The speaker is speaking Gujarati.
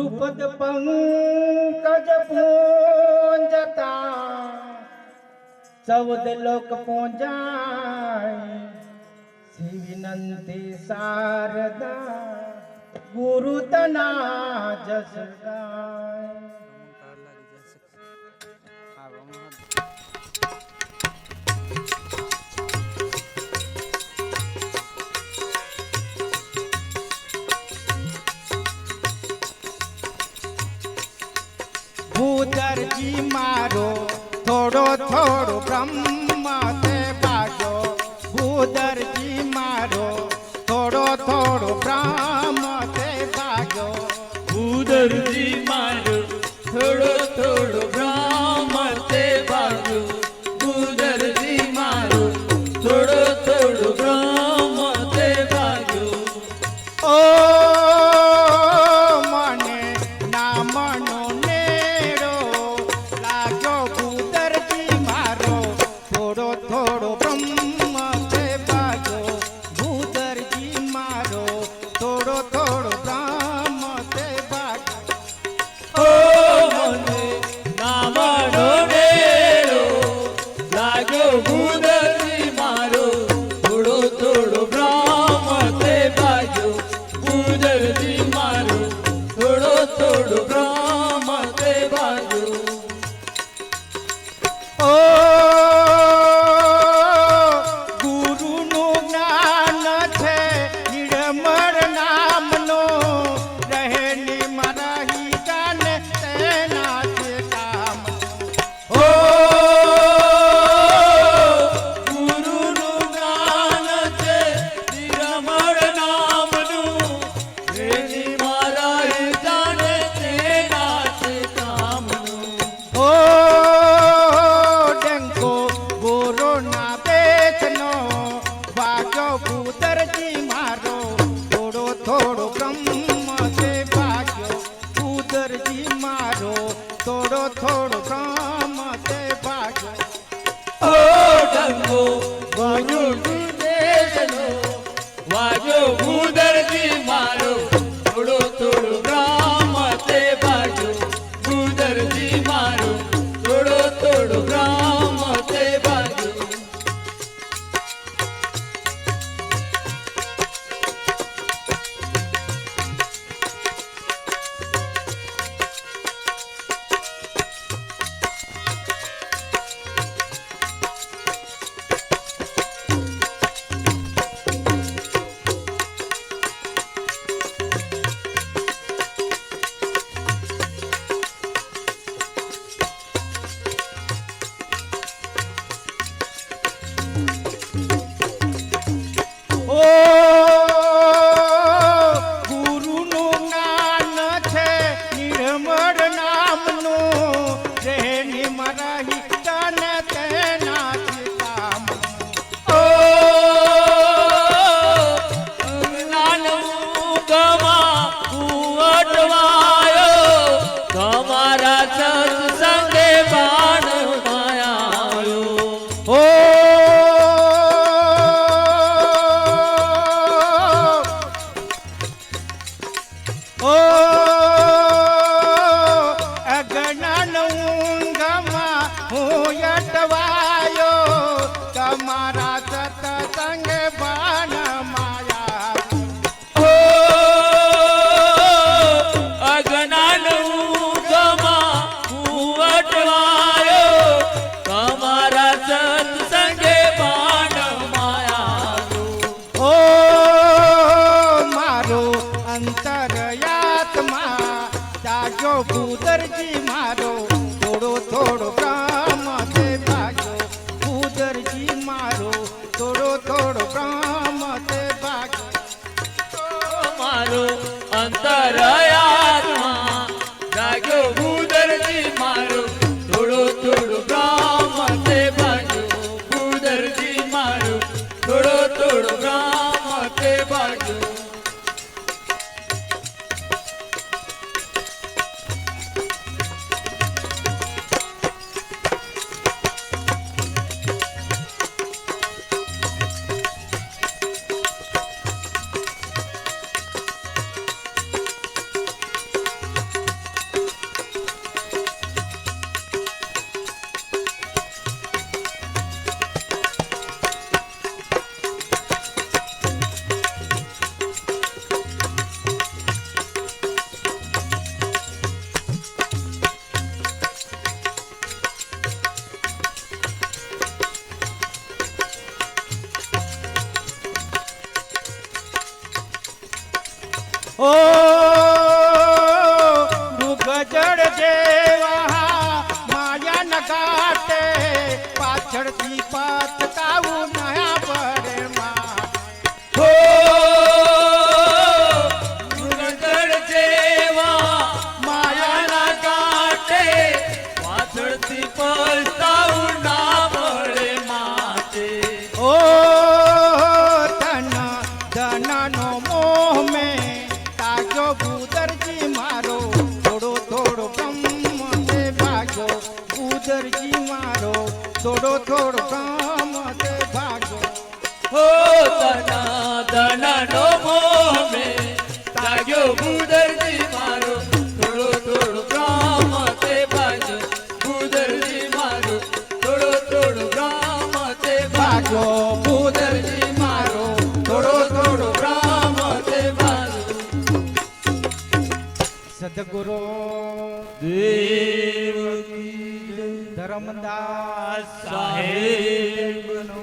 ગુરુપદ પંકજ પૂંજતા ચૌદ લોક પૂંજાય શ્રી વિનંતી શારદા ગુરુ તના જસ ગાય. ભૂધરજી મારો થોડો થોડો બ્રહ્મ તે બાજો. ભૂધરજી મારો થોડો થોડો બ્રહ્મ તે બાજો. ભૂધરજી મારો થોડો થોડો બ્રહ્મ તે બાજો. ભૂધરજી મારો થોડો થોડો બ્રહ્મ તે બાજો. ઓ મને નામનો નેડો લાગ્યો. ભૂધરજી મારો થોડો થોડો બ્રહ્મ તે બાજો. ભૂધરજી મારો થોડો થોડો બ્રહ્મ તે બાજો. ઓ મને નામનો ડેરો લાગ્યો. ભૂધરજી મારો થોડો થોડો બ્રહ્મ તે બાજો. ભૂધરજી મારો થોડો થોડો બ્રહ્મ તે બાજો. ઓ ગુરુનું જ્ઞાન છે નિર્મળ નામનો. રહે નિમરહી જાને તેના છે કામ. ઓ ગુરુનું જ્ઞાન છે નિરમળ નામનું. એની મારા જાણે તેના છે કામનું. ઓ ડંકો ગોરો ના બેચનો વાજો. ભૂધરજી મારો થોડો થોડો બ્રહ્મ તે ભાગ્યો. ભૂધરજી મારો થોડો થોડો બ્રહ્મ તે ભાગ્યો. ઓ ડંકો વાજો દેશનો વાજો. ભૂધરજી મારો થોડો થોડો બ્રહ્મ તે બાજો. ભૂધરજી મારો થોડો થોડો બ્રહ્મ તે બાજો. ઓ ગુરુનું જ્ઞાન છે નિર્મળ નામનું. રહે નિમરહી જાને તેના છે કામ. ઓ જ્ઞાનનું ગમા કુવટવાયો. તમારા સત્સંગે બાણ માયાયો. ઓ ઓ અજ્ઞાન ઊંઘમાં હું અટવાયો. તમારા સત્સંગ બાણ માયા. ઓ અજ્ઞાન ગમા કુવટવાયો. તમારા સત્સંગે બાણ માયાયો. ઓ મારો અંતરયાત્મા જાગ્યો. ભૂધરજી મારો થોડો થોડો બ્રહ્મ તે ભાગ્યો. ભૂધરજી મારો થોડો થોડો બ્રહ્મ તે ભાગ્યો. મારો અંતરયાત્મા જાગ્યો. ભૂધરજી મારો થોડો થોડો બ્રહ્મ તે ભાગ્યો. ભૂધરજી મારો થોડો થોડો બ્રહ્મ તે ભાગ્યો. ઓ ગજડ જેવા માયા નગાટે પાછળથી પછતાવું નયા પડે માં હો મૃગજળ જેવા માયાના કાંટે પાછળથી પછતાવું ના પડે માતે ઓ તન ધનનો મોહ મેં તાજો ભૂદરજી મારો થોડો થોડો બ્રહ્મ તે ભાગ્યો ભૂદરજી મારો થોડો થોડો બ્રહ્મ તે ભાગ્યો હો તના ધનનો મોહ મેં તાગ્યો ભૂદરજી મારો થોડો થોડો બ્રહ્મ તે ભાગ્યો ભૂદરજી મારો થોડો થોડો બ્રહ્મ તે ભાગ્યો ભાગ્યો ભૂદરજી મારો થોડો થોડો બ્રહ્મ તે ભાગ્યો સદગુરુ દેવ કી જય. ધર્મદાસ સાહેબનો